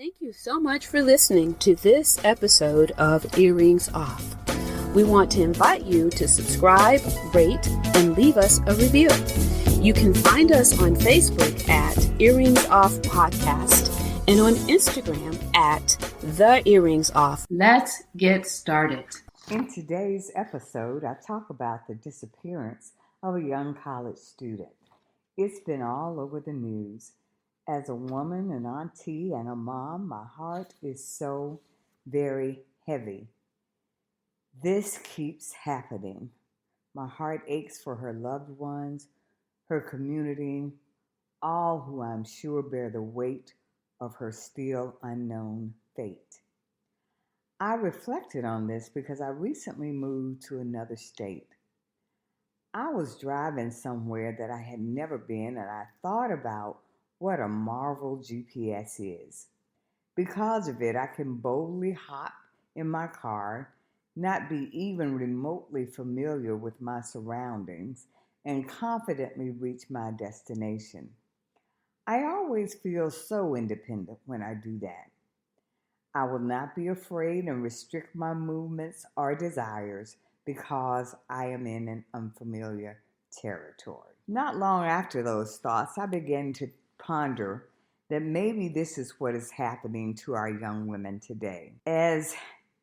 Thank you so much for listening to this episode of Earrings Off. We want to invite you to subscribe, rate, and leave us a review. You can find us on Facebook at Earrings Off Podcast and on Instagram at The Earrings Off. Let's get started. In today's episode, I talk about the disappearance of a young college student. It's been all over the news. As a woman, an auntie, and a mom, my heart is so very heavy. This keeps happening. My heart aches for her loved ones, her community, all who I'm sure bear the weight of her still unknown fate. I reflected on this because I recently moved to another state. I was driving somewhere that I had never been, and I thought about what a marvel GPS is. Because of it, I can boldly hop in my car, not be even remotely familiar with my surroundings, and confidently reach my destination. I always feel so independent when I do that. I will not be afraid and restrict my movements or desires because I am in an unfamiliar territory. Not long after those thoughts, I began to ponder that maybe this is what is happening to our young women today. As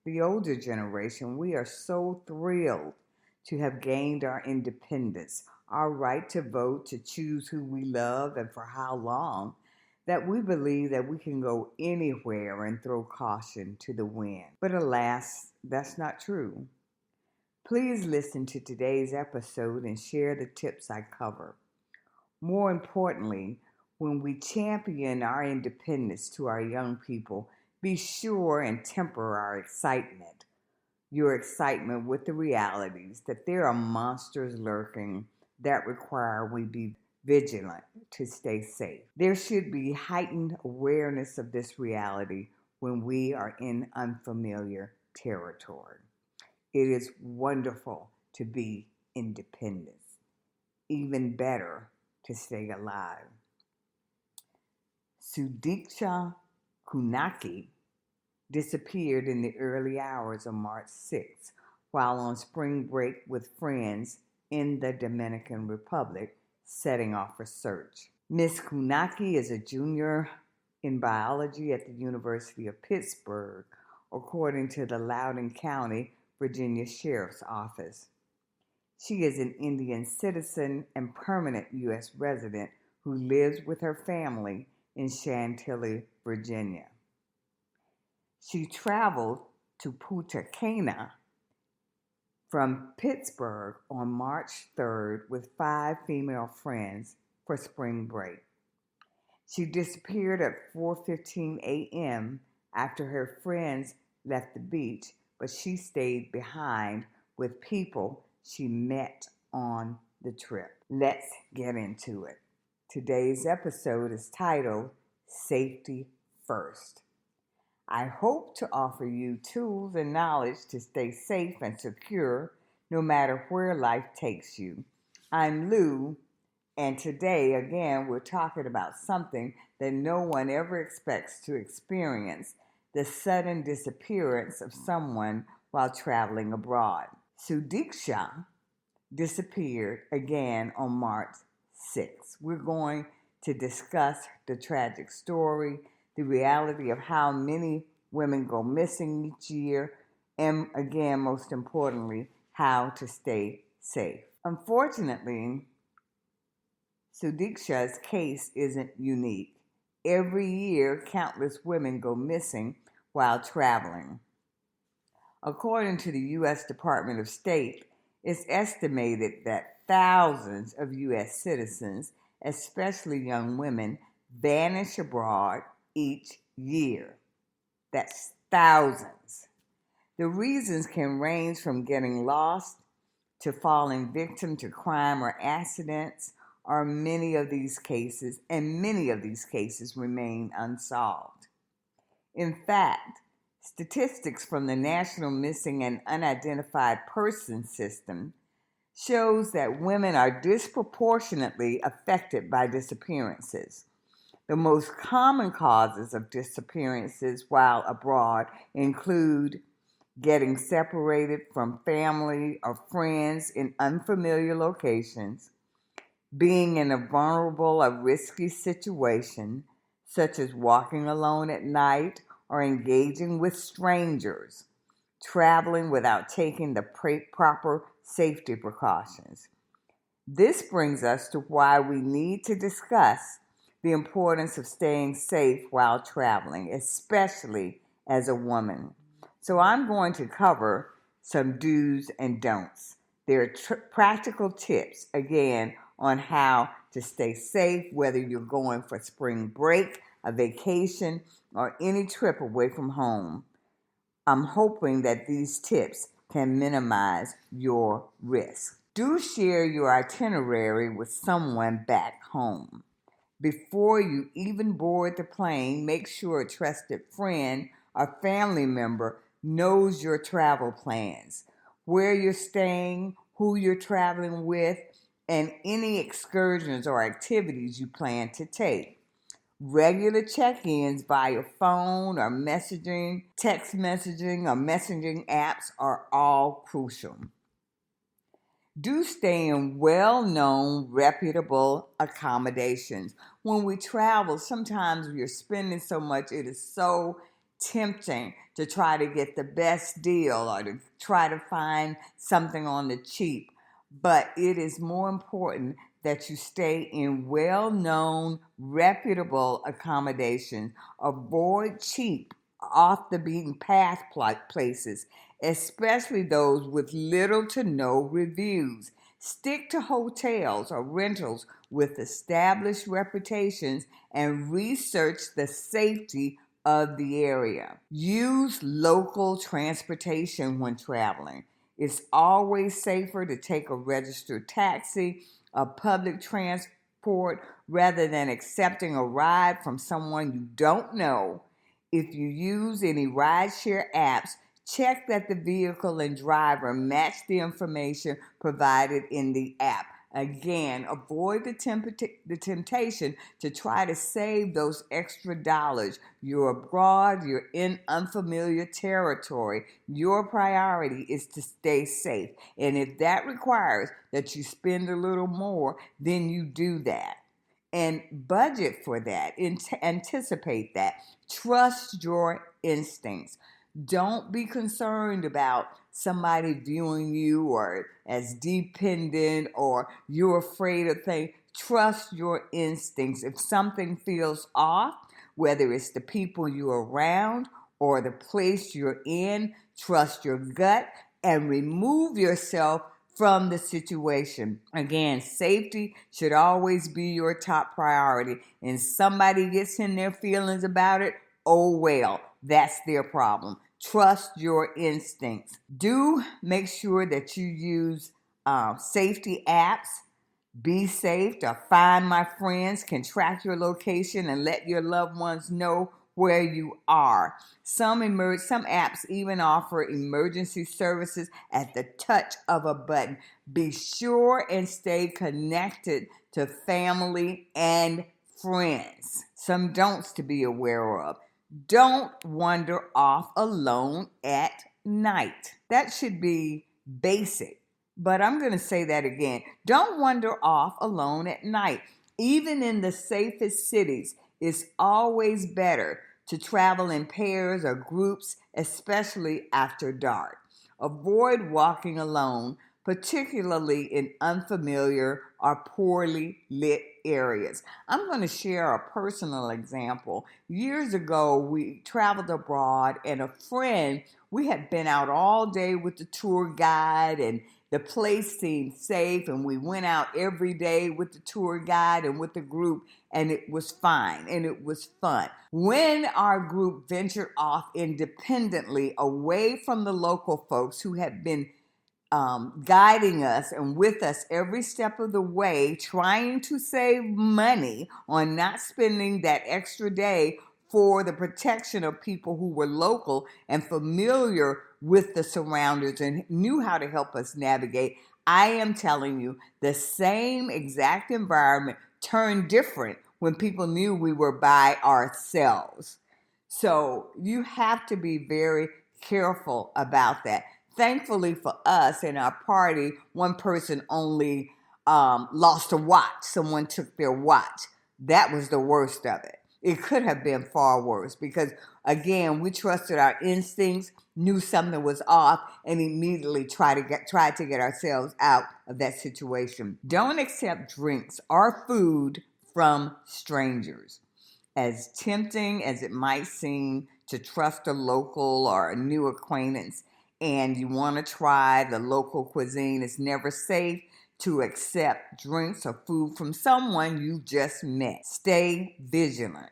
the older generation, we are so thrilled to have gained our independence, our right to vote, to choose who we love and for how long, that we believe that we can go anywhere and throw caution to the wind. But alas, that's not true. Please listen to today's episode and share the tips I cover. More importantly, when we champion our independence to our young people, be sure and temper our excitement, your excitement with the realities that there are monsters lurking that require we be vigilant to stay safe. There should be heightened awareness of this reality when we are in unfamiliar territory. It is wonderful to be independent, even better to stay alive. Sudiksha Konanki disappeared in the early hours of March 6th while on spring break with friends in the Dominican Republic, setting off a search. Miss Konaki is a junior in biology at the University of Pittsburgh, according to the Loudoun County, Virginia Sheriff's Office. She is an Indian citizen and permanent U.S. resident who lives with her family in Chantilly, Virginia. She traveled to Punta Cana from Pittsburgh on March 3rd with 5 female friends for spring break. She disappeared at 4:15 a.m. after her friends left the beach, but she stayed behind with people she met on the trip. Let's get into it. Today's episode is titled Safety First. I hope to offer you tools and knowledge to stay safe and secure no matter where life takes you. I'm Lou, and today, again, we're talking about something that no one ever expects to experience, the sudden disappearance of someone while traveling abroad. Sudiksha disappeared again on March 6th. We're going to discuss the tragic story, the reality of how many women go missing each year, and again, most importantly, how to stay safe. Unfortunately, Sudiksha's case isn't unique. Every year, countless women go missing while traveling. According to the U.S. Department of State, it's estimated that thousands of U.S. citizens, especially young women, vanish abroad each year. That's thousands. The reasons can range from getting lost to falling victim to crime or accidents, or many of these cases remain unsolved. In fact, statistics from the National Missing and Unidentified Persons System shows that women are disproportionately affected by disappearances. The most common causes of disappearances while abroad include getting separated from family or friends in unfamiliar locations, being in a vulnerable or risky situation, such as walking alone at night or engaging with strangers, traveling without taking the proper safety precautions. This brings us to why we need to discuss the importance of staying safe while traveling, especially as a woman. So, I'm going to cover some do's and don'ts. There are practical tips, again, on how to stay safe, whether you're going for spring break, a vacation, or any trip away from home. I'm hoping that these tips can minimize your risk. Do share your itinerary with someone back home. Before you even board the plane, make sure a trusted friend or family member knows your travel plans, where you're staying, who you're traveling with, and any excursions or activities you plan to take. Regular check-ins via phone or messaging, text messaging, or messaging apps are all crucial. Do stay in well-known, reputable accommodations. When we travel, sometimes we are spending so much, it is so tempting to try to get the best deal or to try to find something on the cheap. But it is more important that you stay in well-known, reputable accommodations. Avoid cheap, off the beaten path places, especially those with little to no reviews. Stick to hotels or rentals with established reputations and research the safety of the area. Use local transportation when traveling. It's always safer to take a registered taxi or public transport rather than accepting a ride from someone you don't know. If you use any rideshare apps, check that the vehicle and driver match the information provided in the app. Again, avoid the temptation to try to save those extra dollars. You're abroad, you're in unfamiliar territory. Your priority is to stay safe. And if that requires that you spend a little more, then you do that. And budget for that, anticipate that. Trust your instincts. Don't be concerned about somebody viewing you or as dependent or you're afraid of things. Trust your instincts. If something feels off, whether it's the people you're around or the place you're in, trust your gut and remove yourself from the situation. Again, safety should always be your top priority. And somebody gets in their feelings about it, oh well, that's their problem. Trust your instincts. Do make sure that you use safety apps. Be Safe or Find My Friends can track your location and let your loved ones know where you are. Some apps even offer emergency services at the touch of a button. Be sure and stay connected to family and friends. Some don'ts to be aware of. Don't wander off alone at night. That should be basic. But I'm going to say that again. Don't wander off alone at night. Even in the safest cities, it's always better to travel in pairs or groups, especially after dark. Avoid walking alone, particularly in unfamiliar or poorly lit areas. I'm going to share a personal example. Years ago, we traveled abroad and a friend, we had been out all day with the tour guide and the place seemed safe, and we went out every day with the tour guide and with the group, and it was fine, and it was fun. When our group ventured off independently away from the local folks who had been guiding us and with us every step of the way, trying to save money on not spending that extra day for the protection of people who were local and familiar with the surroundings and knew how to help us navigate. I am telling you, the same exact environment turned different when people knew we were by ourselves. So you have to be very careful about that. Thankfully for us in our party, one person only lost a watch. Someone took their watch. That was the worst of it. It could have been far worse because, again, we trusted our instincts, knew something was off, and immediately tried to get ourselves out of that situation. Don't accept drinks or food from strangers. As tempting as it might seem to trust a local or a new acquaintance, and you want to try the local cuisine, it's never safe to accept drinks or food from someone you just met. Stay vigilant.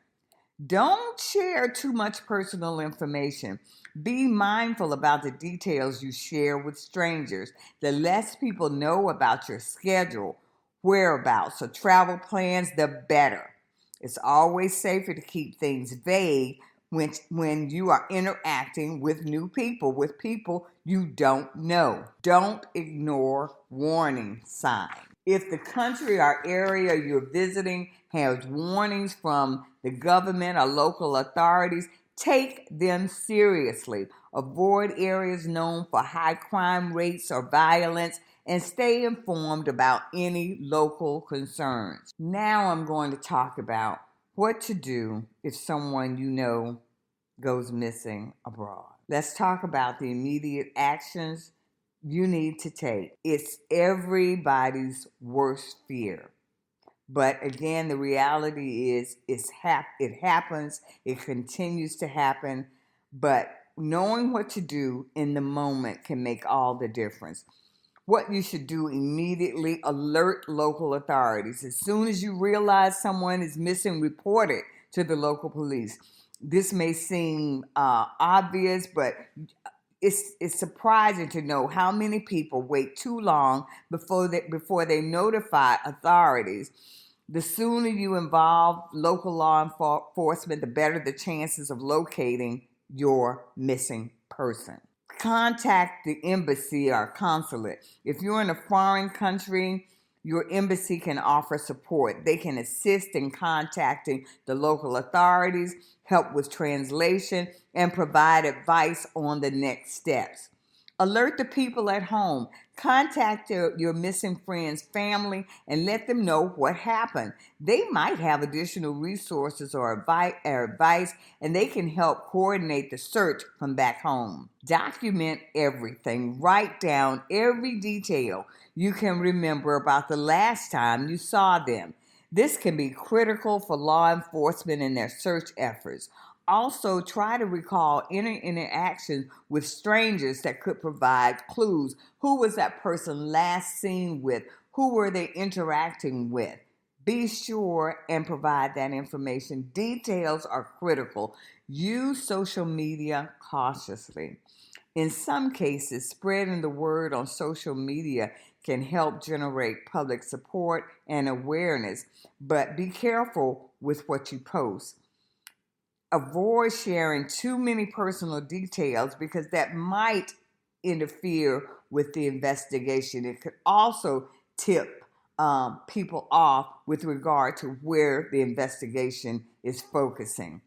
Don't share too much personal information. Be mindful about the details you share with strangers. The less people know about your schedule, whereabouts, or travel plans, the better. It's always safer to keep things vague when you are interacting with new people, with people you don't know. Don't ignore warning signs. If the country or area you're visiting has warnings from the government or local authorities, take them seriously. Avoid areas known for high crime rates or violence, and stay informed about any local concerns. Now I'm going to talk about what to do if someone you know goes missing abroad. Let's talk about the immediate actions you need to take. It's everybody's worst fear. But again, the reality is it happens, it continues to happen, but knowing what to do in the moment can make all the difference. What you should do immediately, alert local authorities. As soon as you realize someone is missing, report it to the local police. This may seem obvious, but it's surprising to know how many people wait too long before they notify authorities. The sooner you involve local law enforcement, the better the chances of locating your missing person. Contact the embassy or consulate. If you're in a foreign country, your embassy can offer support. They can assist in contacting the local authorities, help with translation, and provide advice on the next steps. Alert the people at home. Contact your missing friend's family and let them know what happened. They might have additional resources or advice, and they can help coordinate the search from back home. Document everything. Write down every detail you can remember about the last time you saw them. This can be critical for law enforcement in their search efforts. Also, try to recall any interaction with strangers that could provide clues. Who was that person last seen with? Who were they interacting with? Be sure and provide that information. Details are critical. Use social media cautiously. In some cases, spreading the word on social media can help generate public support and awareness, but be careful with what you post. Avoid sharing too many personal details because that might interfere with the investigation. It could also tip people off with regard to where the investigation is focusing.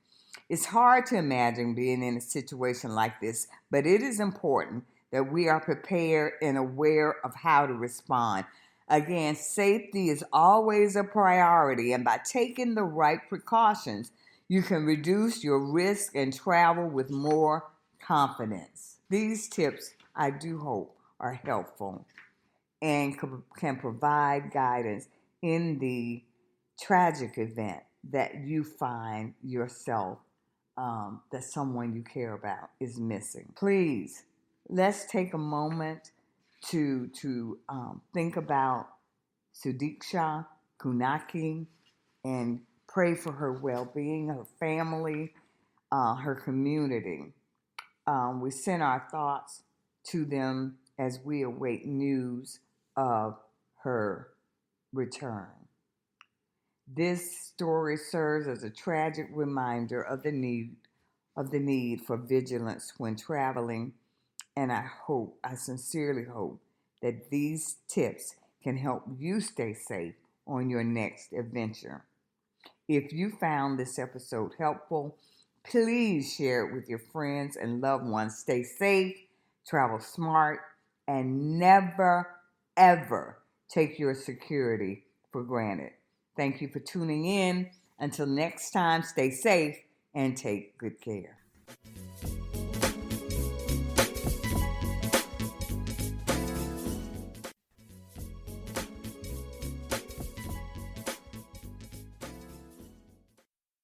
It's hard to imagine being in a situation like this, but it is important that we are prepared and aware of how to respond. Again, safety is always a priority, and by taking the right precautions, you can reduce your risk and travel with more confidence. These tips, I do hope, are helpful and can provide guidance in the tragic event that you find yourself, that someone you care about is missing. Please, let's take a moment to think about Sudiksha Konanki and pray for her well-being, her family, her community. We send our thoughts to them as we await news of her return. This story serves as a tragic reminder of the need for vigilance when traveling, and I sincerely hope that these tips can help you stay safe on your next adventure. If you found this episode helpful, please share it with your friends and loved ones. Stay safe, travel smart, and never, ever take your security for granted. Thank you for tuning in. Until next time, stay safe and take good care.